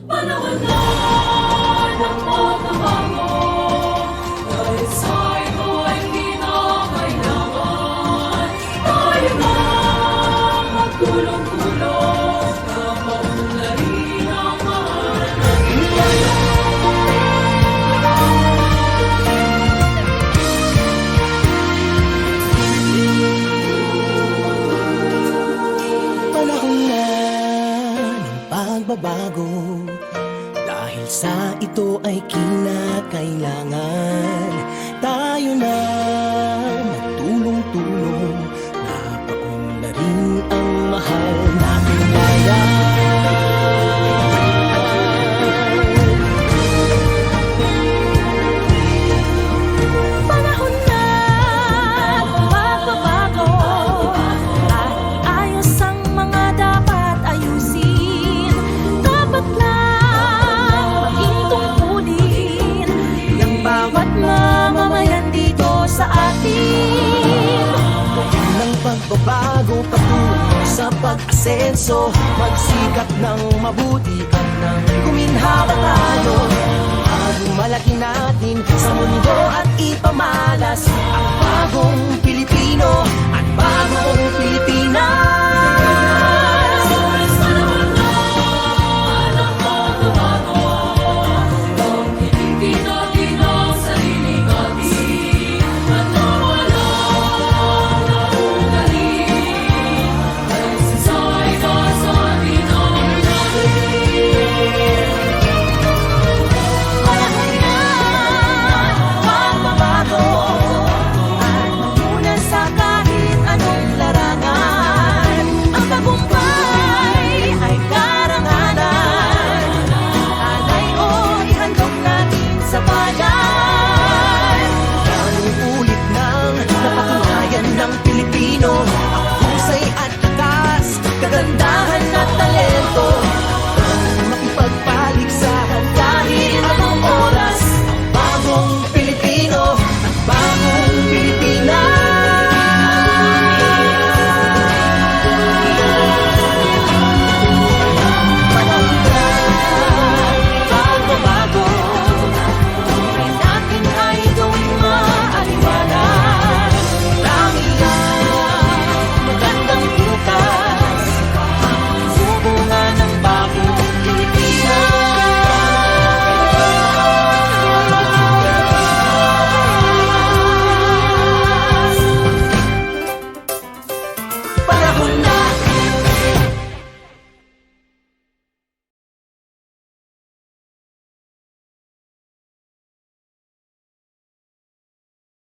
Panahon na ng pagbabago, dahil sa ito ay kinakailangan. Tayo na magtulong-tulong na maunlarin ang mahal natin ngayon. Panahon na ng pagbabago, dahil sa ito ay kinakailangan. Tayo na magtulong-tulong na paunlarin ang mahal natin ngayon. Panahon na magbabago, at ayos ang mga dapat ayusin. Dapat lang maging tungkulin ng bawat mamamayan dito sa atin. Ng pagbabago patungo sa pag-asenso, magsikap ng mabuti at nang guminhawa tayo. Malaki natin sa mundo at ipamalas ang bagong Pilipino at bagong